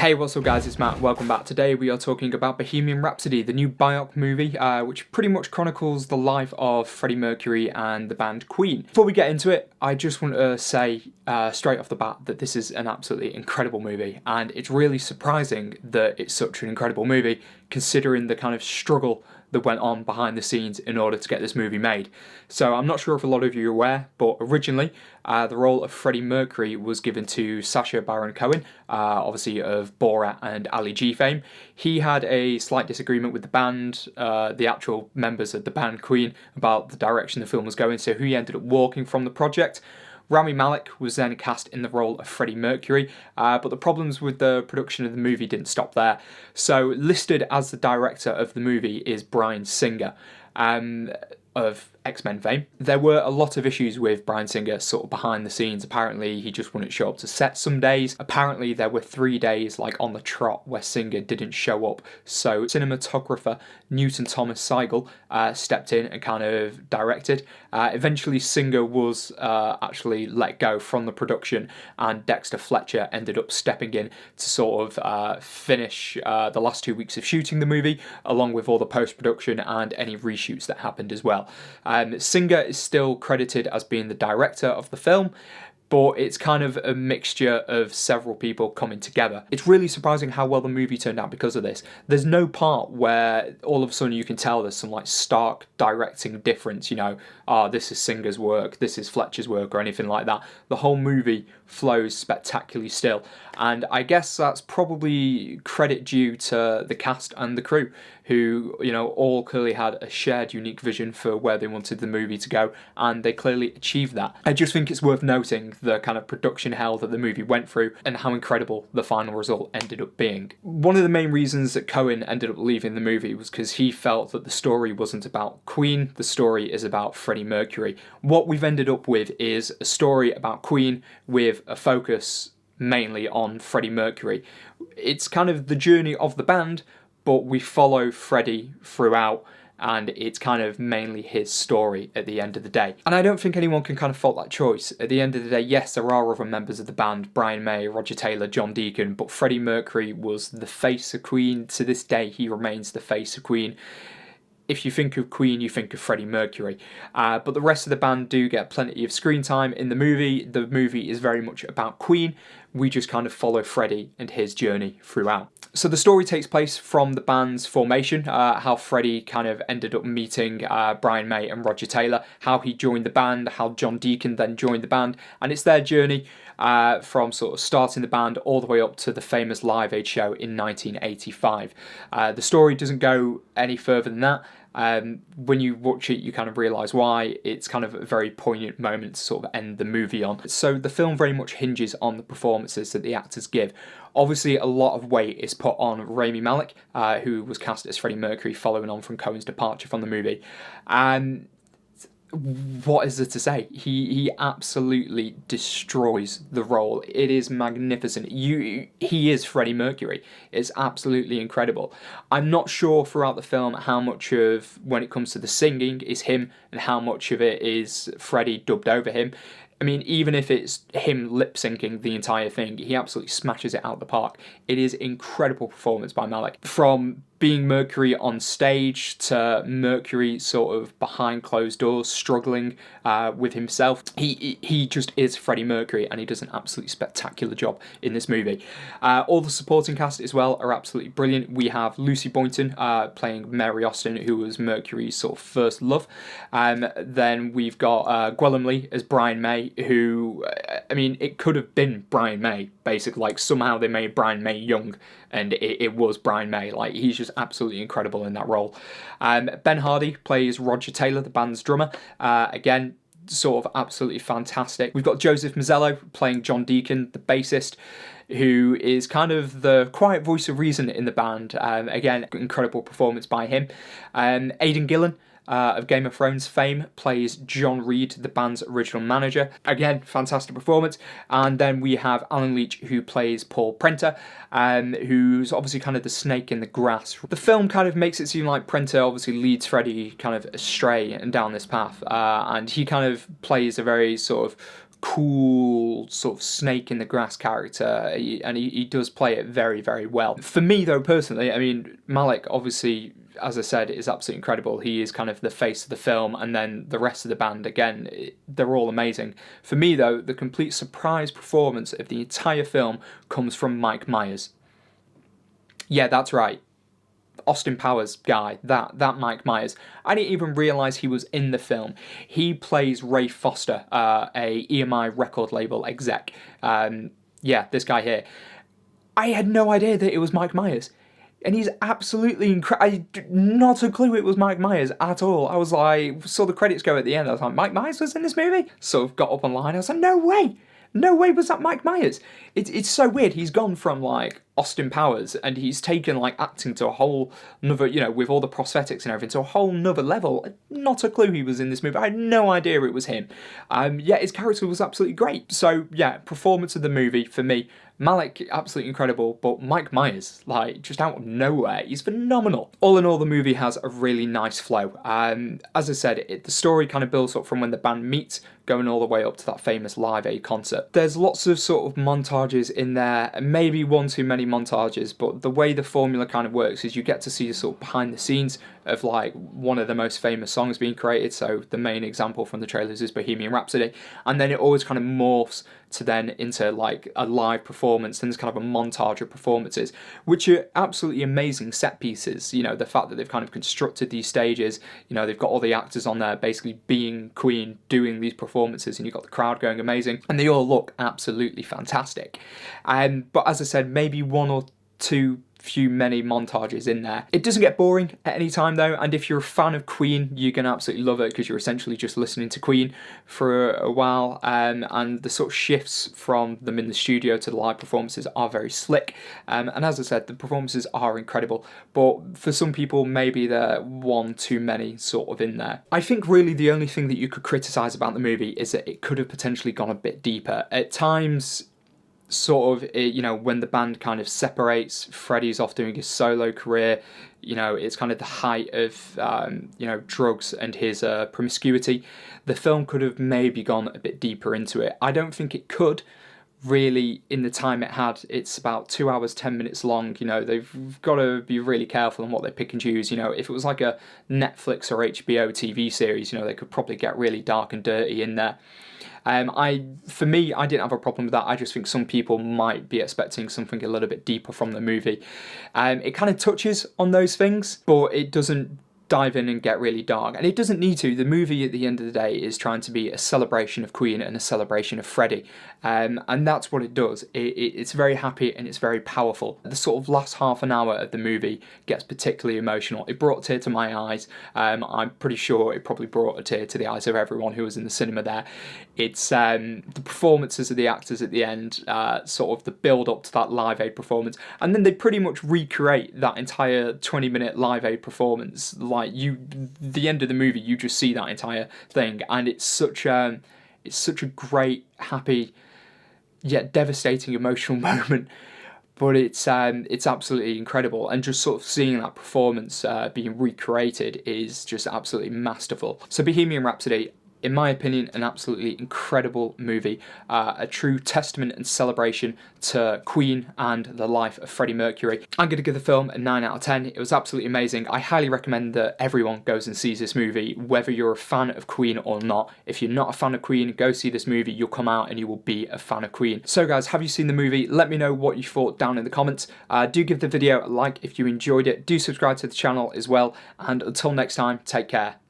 Hey, what's up guys, it's Matt, welcome back. Today we are talking about Bohemian Rhapsody, the new biopic movie, which pretty much chronicles the life of Freddie Mercury and the band Queen. Before we get into it, I just want to say straight off the bat that this is an absolutely incredible movie, and it's really surprising that it's such an incredible movie, considering the kind of struggle that went on behind the scenes in order to get this movie made. So I'm not sure if a lot of you are aware, but originally the role of Freddie Mercury was given to Sacha Baron Cohen, obviously of Borat and Ali G fame. He had a slight disagreement with the band, the actual members of the band Queen, about the direction the film was going, so he ended up walking from the project. Rami Malek was then cast in the role of Freddie Mercury, but the problems with the production of the movie didn't stop there. So listed as the director of the movie is Bryan Singer, of X-Men fame. There were a lot of issues with Bryan Singer sort of behind the scenes. Apparently he just wouldn't show up to set some days. Apparently there were 3 days like on the trot where Singer didn't show up. So cinematographer Newton Thomas Seigel stepped in and kind of directed. Eventually Singer was actually let go from the production, and Dexter Fletcher ended up stepping in to sort of finish the last 2 weeks of shooting the movie, along with all the post-production and any reshoots that happened as well. Singer is still credited as being the director of the film, but it's kind of a mixture of several people coming together. It's really surprising how well the movie turned out because of this. There's no part where all of a sudden you can tell there's some like stark directing difference, you know, this is Singer's work, this is Fletcher's work, or anything like that. The whole movie flows spectacularly still, and I guess that's probably credit due to the cast and the crew, who, you know, all clearly had a shared unique vision for where they wanted the movie to go, and they clearly achieved that. I just think it's worth noting the kind of production hell that the movie went through and how incredible the final result ended up being. One of the main reasons that Cohen ended up leaving the movie was because he felt that the story wasn't about Queen, the story is about Freddie Mercury. What we've ended up with is a story about Queen with a focus mainly on Freddie Mercury. It's kind of the journey of the band, but we follow Freddie throughout, and it's kind of mainly his story at the end of the day. And I don't think anyone can kind of fault that choice. At the end of the day, yes, there are other members of the band, Brian May, Roger Taylor, John Deacon, but Freddie Mercury was the face of Queen. To this day, he remains the face of Queen. If you think of Queen, you think of Freddie Mercury. But the rest of the band do get plenty of screen time in the movie. The movie is very much about Queen. We just kind of follow Freddie and his journey throughout. So the story takes place from the band's formation, how Freddie kind of ended up meeting Brian May and Roger Taylor, how he joined the band, how John Deacon then joined the band, and it's their journey from sort of starting the band all the way up to the famous Live Aid show in 1985. The story doesn't go any further than that. When you watch it, you kind of realise why. It's kind of a very poignant moment to sort of end the movie on. So the film very much hinges on the performances that the actors give. Obviously, a lot of weight is put on Rami Malek, who was cast as Freddie Mercury following on from Cohen's departure from the movie. What is there to say? He absolutely destroys the role. It is magnificent. He is Freddie Mercury. It's absolutely incredible. I'm not sure throughout the film how much of, when it comes to the singing, is him and how much of it is Freddie dubbed over him. I mean, even if it's him lip-syncing the entire thing, he absolutely smashes it out the park. It is incredible performance by Malek. From being Mercury on stage to Mercury sort of behind closed doors, struggling with himself. He just is Freddie Mercury, and he does an absolutely spectacular job in this movie. All the supporting cast as well are absolutely brilliant. We have Lucy Boynton playing Mary Austin, who was Mercury's sort of first love. Then we've got Gwilym Lee as Brian May, who, I mean, it could have been Brian May, basically. Like, somehow they made Brian May young, and it was Brian May. Like, he's just absolutely incredible in that role. Ben Hardy plays Roger Taylor, the band's drummer. Again, sort of absolutely fantastic. We've got Joseph Mazzello playing John Deacon, the bassist, who is kind of the quiet voice of reason in the band. Again, incredible performance by him. Aidan Gillen, of Game of Thrones fame, plays John Reed, the band's original manager. Again, fantastic performance. And then we have Alan Leach, who plays Paul Prenter, who's obviously kind of the snake in the grass. The film kind of makes it seem like Prenter obviously leads Freddie kind of astray and down this path, and he kind of plays a very sort of cool sort of snake in the grass character, and he does play it very, very well. For me though, personally, I mean, Malik obviously, as I said, is absolutely incredible. He is kind of the face of the film, and then the rest of the band, again, they're all amazing. For me though, the complete surprise performance of the entire film comes from Mike Myers. Yeah, that's right. Austin Powers guy, that Mike Myers. I didn't even realise he was in the film. He plays Ray Foster, a EMI record label exec. Yeah, this guy here. I had no idea that it was Mike Myers. And he's absolutely incredible. Not a clue it was Mike Myers at all. I was like, saw the credits go at the end. I was like, Mike Myers was in this movie? Sort of got up online. I was like, no way. No way was that Mike Myers. It's so weird. He's gone from like Austin Powers and he's taken like acting to a whole nother, you know, with all the prosthetics and everything, to a whole nother level. Not a clue he was in this movie. I had no idea it was him. Yeah, his character was absolutely great. So yeah, performance of the movie for me, Malik, absolutely incredible, but Mike Myers, like, just out of nowhere, he's phenomenal. All in all, the movie has a really nice flow. As I said, the story kind of builds up from when the band meets, going all the way up to that famous Live Aid concert. There's lots of sort of montages in there, maybe one too many montages, but the way the formula kind of works is you get to see the sort of behind the scenes of like one of the most famous songs being created. So the main example from the trailers is Bohemian Rhapsody, and then it always kind of morphs to then into like a live performance. Then there's kind of a montage of performances, which are absolutely amazing set pieces. You know, the fact that they've kind of constructed these stages, you know, they've got all the actors on there basically being Queen, doing these performances, and you've got the crowd going amazing, and they all look absolutely fantastic. But as I said, maybe one or two many montages in there. It doesn't get boring at any time though, and if you're a fan of Queen, you're gonna absolutely love it, because you're essentially just listening to Queen for a while, and the sort of shifts from them in the studio to the live performances are very slick, and as I said, the performances are incredible, but for some people maybe they're one too many sort of in there. I think really the only thing that you could criticise about the movie is that it could have potentially gone a bit deeper. At times, sort of, you know, when the band kind of separates, Freddie's off doing his solo career, you know, it's kind of the height of, you know, drugs and his promiscuity. The film could have maybe gone a bit deeper into it. I don't think it could, really, in the time it had. It's about 2 hours, 10 minutes long. You know, they've got to be really careful on what they pick and choose. You know, if it was like a Netflix or HBO TV series, you know, they could probably get really dark and dirty in there. For me, I didn't have a problem with that. I just think some people might be expecting something a little bit deeper from the movie. It kind of touches on those things, but it doesn't dive in and get really dark, and it doesn't need to. The movie at the end of the day is trying to be a celebration of Queen and a celebration of Freddie, and that's what it does. It's very happy and it's very powerful. The sort of last half an hour of the movie gets particularly emotional. It brought a tear to my eyes. I'm pretty sure it probably brought a tear to the eyes of everyone who was in the cinema there. It's the performances of the actors at the end, sort of the build up to that Live Aid performance, and then they pretty much recreate that entire 20-minute Live Aid performance. Like, the end of the movie, you just see that entire thing, and it's such a great, happy, yet devastating emotional moment. But it's absolutely incredible, and just sort of seeing that performance being recreated is just absolutely masterful. So Bohemian Rhapsody, in my opinion, an absolutely incredible movie, a true testament and celebration to Queen and the life of Freddie Mercury. I'm going to give the film a 9 out of 10. It was absolutely amazing. I highly recommend that everyone goes and sees this movie, whether you're a fan of Queen or not. If you're not a fan of Queen, go see this movie. You'll come out and you will be a fan of Queen. So guys, have you seen the movie? Let me know what you thought down in the comments. Do give the video a like if you enjoyed it. Do subscribe to the channel as well. And until next time, take care.